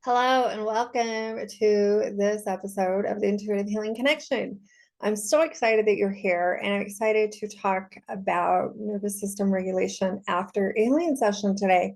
Hello and welcome to this episode of the Intuitive Healing Connection. I'm so excited that you're here, and I'm excited to talk about nervous system regulation after a healing session today.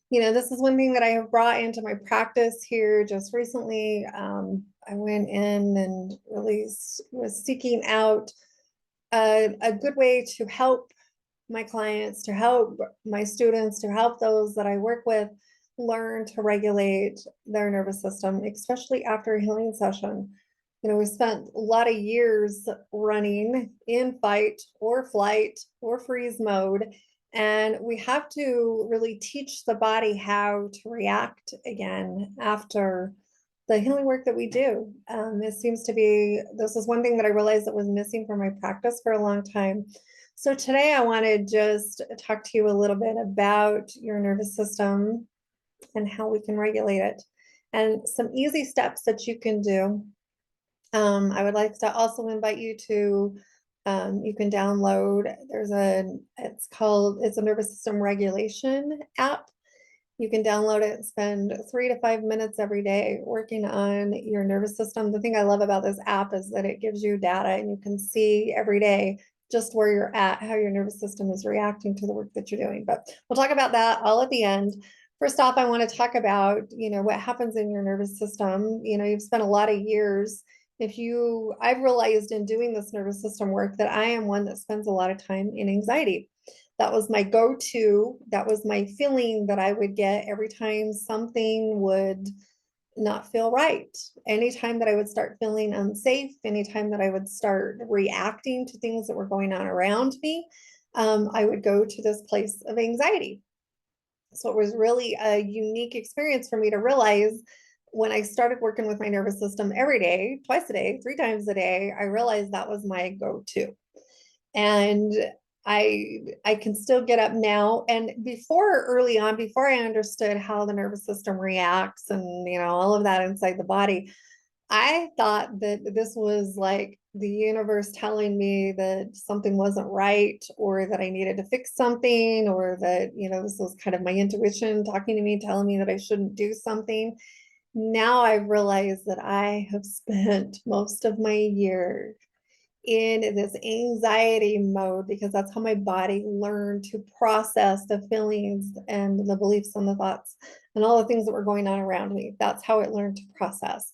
This is one thing that I have brought into my practice here just recently. I went in and really was seeking out a good way to help my clients, to help my students, to help those that I work with learn to regulate their nervous system, especially after a healing session. We spent a lot of years running in fight or flight or freeze mode, and we have to really teach the body how to react again after the healing work that we do. This is one thing that I realized that was missing from my practice for a long time. So today I want to just talk to you a little bit about your nervous system and how we can regulate it and some easy steps that you can do. I would like to also invite you to, you can download, it's a nervous system regulation app. You can download it and spend 3 to 5 minutes every day working on your nervous system. The thing I love about this app is that it gives you data and you can see every day just where you're at, how your nervous system is reacting to the work that you're doing. But we'll talk about that all at the end. First off, I want to talk about, what happens in your nervous system. You've spent a lot of years. I've realized in doing this nervous system work that I am one that spends a lot of time in anxiety. That was my go-to. That was my feeling that I would get every time something would not feel right. Anytime that I would start feeling unsafe, anytime that I would start reacting to things that were going on around me, I would go to this place of anxiety. So it was really a unique experience for me to realize when I started working with my nervous system every day, twice a day, 3 times a day, I realized that was my go-to. And I can still get up now. And early on, before I understood how the nervous system reacts and all of that inside the body, I thought that this was like the universe telling me that something wasn't right, or that I needed to fix something, or that, this was kind of my intuition talking to me, telling me that I shouldn't do something. Now I've realized that I have spent most of my year in this anxiety mode because that's how my body learned to process the feelings and the beliefs and the thoughts and all the things that were going on around me. That's how it learned to process.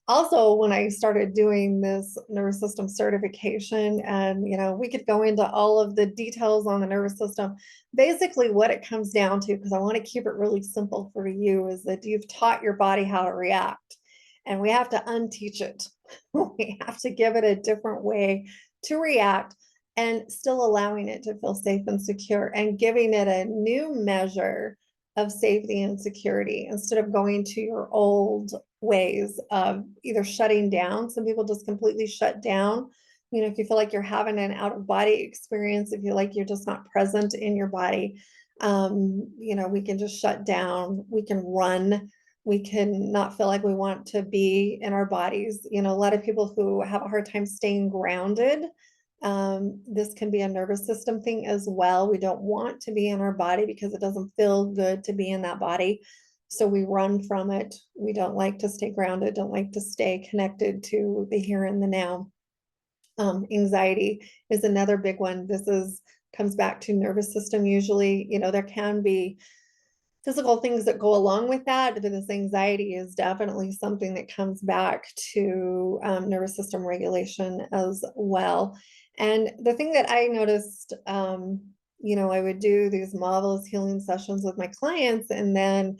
Also, when I started doing this nervous system certification, and we could go into all of the details on the nervous system, basically what it comes down to, because I want to keep it really simple for you, is that you've taught your body how to react, and we have to unteach it. We have to give it a different way to react and still allowing it to feel safe and secure, and giving it a new measure of safety and security instead of going to your old ways of either shutting down. Some people just completely shut down. If you feel like you're having an out of body experience, if you feel like you're just not present in your body, we can just shut down. We can run. We can not feel like we want to be in our bodies. A lot of people who have a hard time staying grounded, this can be a nervous system thing as well. We don't want to be in our body because it doesn't feel good to be in that body. So we run from it. We don't like to stay grounded, don't like to stay connected to the here and the now. Anxiety is another big one. Comes back to nervous system usually. There can be physical things that go along with that, but this anxiety is definitely something that comes back to nervous system regulation as well. And the thing that I noticed, I would do these marvelous healing sessions with my clients, and then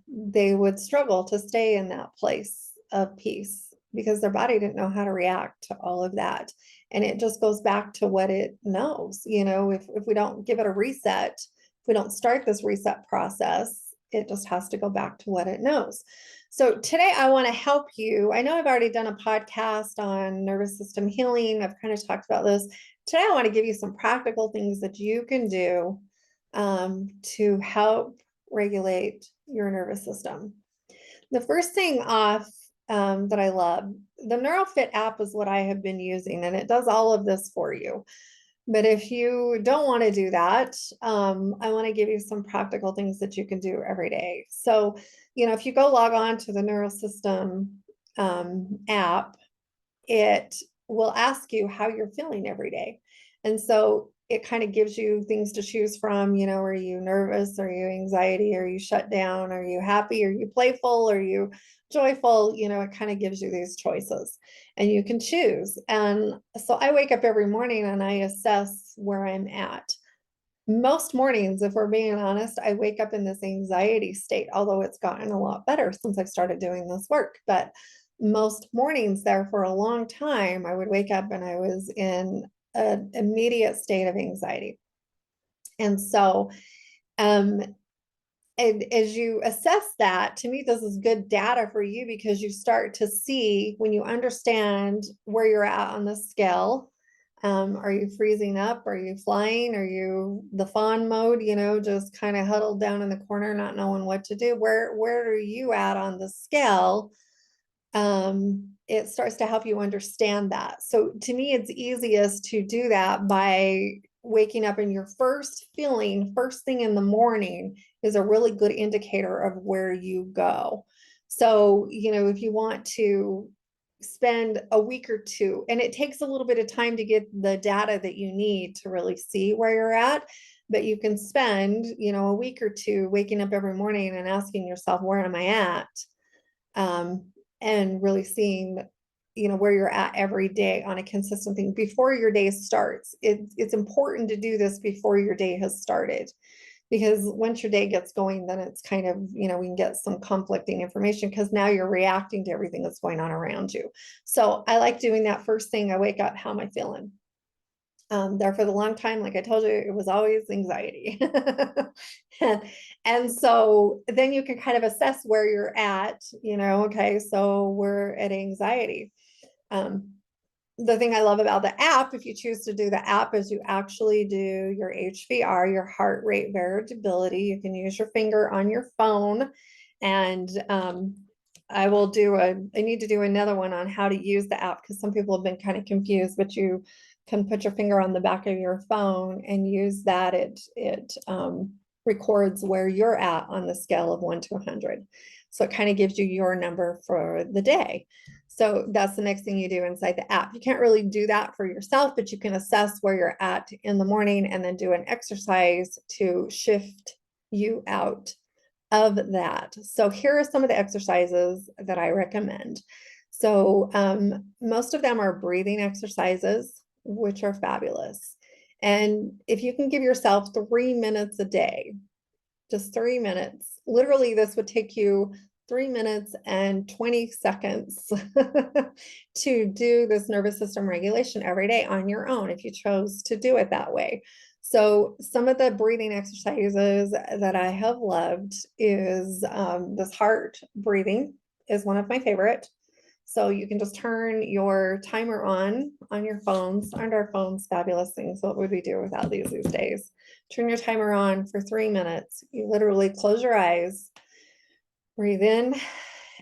they would struggle to stay in that place of peace because their body didn't know how to react to all of that. And it just goes back to what it knows. If we don't give it a reset, if we don't start this reset process, it just has to go back to what it knows. So today I want to help you. I know I've already done a podcast on nervous system healing. I've kind of talked about this. Today I want to give you some practical things that you can do to help regulate your nervous system. The first thing off that I love, the NeuroFit app is what I have been using, and it does all of this for you. But if you don't want to do that, I want to give you some practical things that you can do every day. So, if you go log on to the Neurosystem app, it will ask you how you're feeling every day. And so it kind of gives you things to choose from. Are you nervous? Are you anxiety? Are you shut down? Are you happy? Are you playful? Are you joyful? It kind of gives you these choices and you can choose. And so I wake up every morning and I assess where I'm at. Most mornings, if we're being honest, I wake up in this anxiety state, although it's gotten a lot better since I've started doing this work. But most mornings there for a long time, I would wake up and I was in an immediate state of anxiety. And so, and as you assess that, to me, this is good data for you because you start to see when you understand where you're at on the scale. Are you freezing up? Are you flying? Are you the fawn mode, just kind of huddled down in the corner, not knowing what to do? Where are you at on the scale? It starts to help you understand that. So to me, it's easiest to do that by waking up, and your first feeling, first thing in the morning, is a really good indicator of where you go. So, if you want to spend a week or two, and it takes a little bit of time to get the data that you need to really see where you're at, but you can spend, a week or two waking up every morning and asking yourself, where am I at? And really seeing, where you're at every day on a consistent thing before your day starts. It's important to do this before your day has started, because once your day gets going, then it's kind of, we can get some conflicting information because now you're reacting to everything that's going on around you. So I like doing that first thing. I wake up, how am I feeling? There for the long time, like I told you, it was always anxiety. and so then you can kind of assess where you're at, okay, so we're at anxiety. The thing I love about the app, if you choose to do the app, is you actually do your HVR, your heart rate variability. You can use your finger on your phone, and I need to do another one on how to use the app because some people have been kind of confused, but you can put your finger on the back of your phone and use that. It records where you're at on the scale of 1 to 100. So it kind of gives you your number for the day. So that's the next thing you do inside the app. You can't really do that for yourself, but you can assess where you're at in the morning and then do an exercise to shift you out of that. So here are some of the exercises that I recommend. So most of them are breathing exercises, which are fabulous. And if you can give yourself 3 minutes a day, just 3 minutes, literally this would take you 3 minutes and 20 seconds to do this nervous system regulation every day on your own if you chose to do it that way. So some of the breathing exercises that I have loved is this heart breathing is one of my favorite. So you can just turn your timer on your phones. Aren't our phones fabulous things? What would we do without these days? Turn your timer on for 3 minutes. You literally close your eyes, breathe in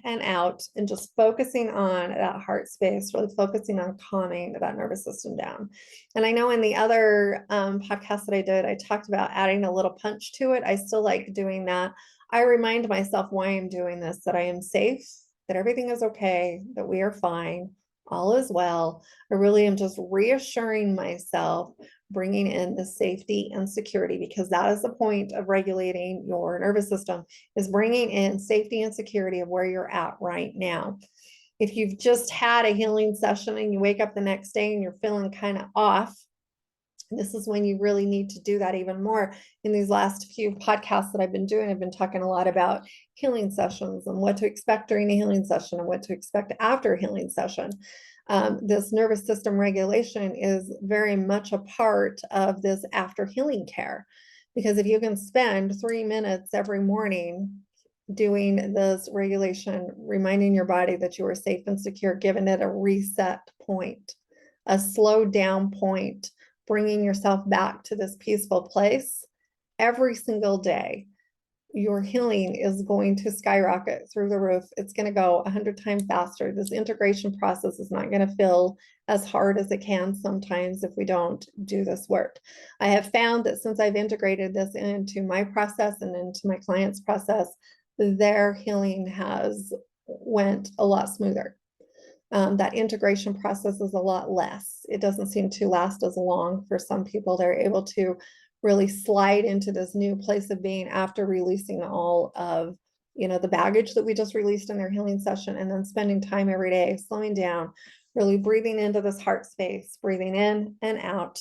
and out, and just focusing on that heart space, really focusing on calming that nervous system down. And I know in the other podcast that I did, I talked about adding a little punch to it. I still like doing that. I remind myself why I'm doing this, that I am safe, that everything is okay, that we are fine, all is well. I really am just reassuring myself, bringing in the safety and security, because that is the point of regulating your nervous system, is bringing in safety and security of where you're at right now. If you've just had a healing session and you wake up the next day and you're feeling kind of off, this is when you really need to do that even more. In these last few podcasts that I've been doing, I've been talking a lot about healing sessions and what to expect during a healing session and what to expect after a healing session. This nervous system regulation is very much a part of this after healing care, because if you can spend 3 minutes every morning doing this regulation, reminding your body that you are safe and secure, giving it a reset point, a slow down point, bringing yourself back to this peaceful place every single day, your healing is going to skyrocket through the roof. It's going to go 100 times faster. This integration process is not going to feel as hard as it can sometimes if we don't do this work. I have found that since I've integrated this into my process and into my clients' process, their healing has went a lot smoother. That integration process is a lot less. It doesn't seem to last as long for some people. They're able to really slide into this new place of being after releasing all of, the baggage that we just released in their healing session, and then spending time every day, slowing down, really breathing into this heart space, breathing in and out,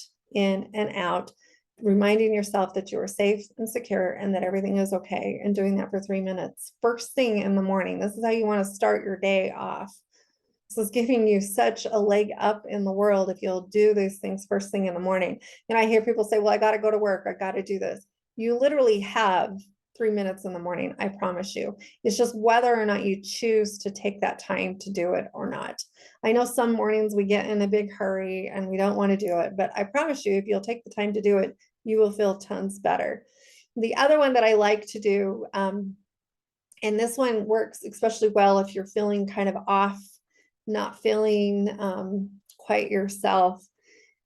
reminding yourself that you are safe and secure and that everything is okay, and doing that for 3 minutes first thing in the morning. This is how you want to start your day off. This is giving you such a leg up in the world if you'll do these things first thing in the morning. And I hear people say, well, I got to go to work. I got to do this. You literally have 3 minutes in the morning. I promise you. It's just whether or not you choose to take that time to do it or not. I know some mornings we get in a big hurry and we don't want to do it, but I promise you, if you'll take the time to do it, you will feel tons better. The other one that I like to do, and this one works especially well if you're feeling kind of off, not feeling quite yourself.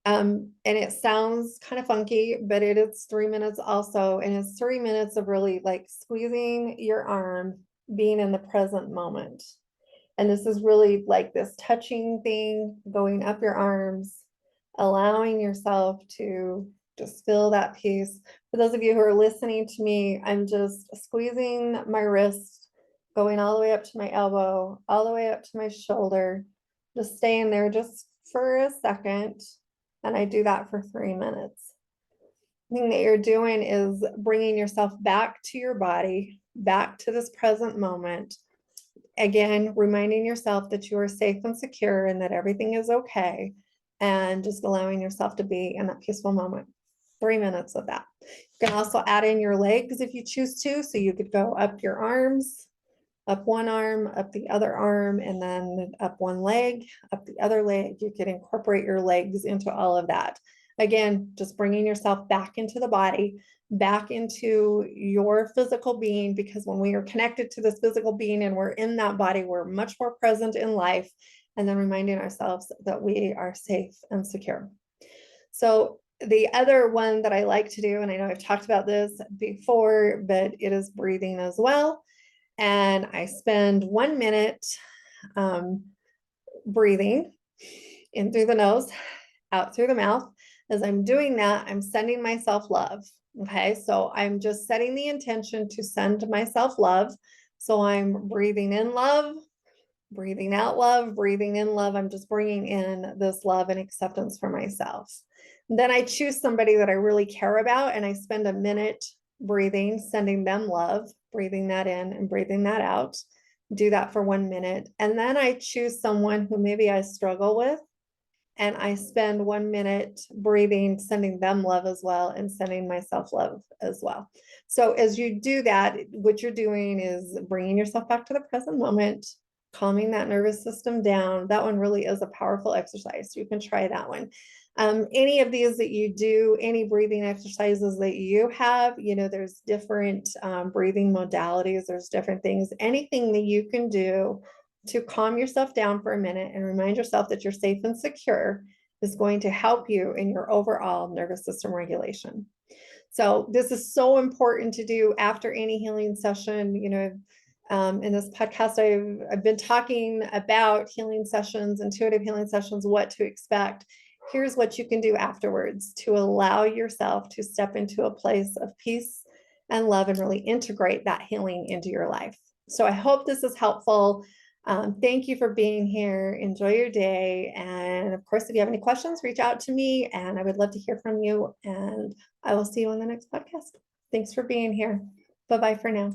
And it sounds kind of funky, but it is 3 minutes also. And it's 3 minutes of really like squeezing your arm, being in the present moment. And this is really like this touching thing, going up your arms, allowing yourself to just feel that peace. For those of you who are listening to me, I'm just squeezing my wrist, going all the way up to my elbow, all the way up to my shoulder, just staying there just for a second. And I do that for 3 minutes. The thing that you're doing is bringing yourself back to your body, back to this present moment. Again, reminding yourself that you are safe and secure and that everything is okay, and just allowing yourself to be in that peaceful moment. 3 minutes of that. You can also add in your legs if you choose to. So you could go up your arms, up one arm, up the other arm, and then up one leg, up the other leg. You could incorporate your legs into all of that. Again, just bringing yourself back into the body, back into your physical being, because when we are connected to this physical being and we're in that body, we're much more present in life, and then reminding ourselves that we are safe and secure. So the other one that I like to do, and I know I've talked about this before, but it is breathing as well. And I spend 1 minute breathing in through the nose, out through the mouth. As I'm doing that, I'm sending myself love. Okay, so I'm just setting the intention to send myself love. So I'm breathing in love, breathing out love, breathing in love. I'm just bringing in this love and acceptance for myself. And then I choose somebody that I really care about, and I spend a minute breathing, sending them love, breathing that in and breathing that out. Do that for 1 minute. And then I choose someone who maybe I struggle with, and I spend 1 minute breathing, sending them love as well, and sending myself love as well. So as you do that, what you're doing is bringing yourself back to the present moment, calming that nervous system down. That one really is a powerful exercise. You can try that one. Any of these that you do, any breathing exercises that you have, there's different breathing modalities. There's different things, anything that you can do to calm yourself down for a minute and remind yourself that you're safe and secure is going to help you in your overall nervous system regulation. So this is so important to do after any healing session. In this podcast, I've been talking about healing sessions, intuitive healing sessions, what to expect. Here's what you can do afterwards to allow yourself to step into a place of peace and love and really integrate that healing into your life. So I hope this is helpful. Thank you for being here. Enjoy your day. And of course, if you have any questions, reach out to me and I would love to hear from you. And I will see you on the next podcast. Thanks for being here. Bye-bye for now.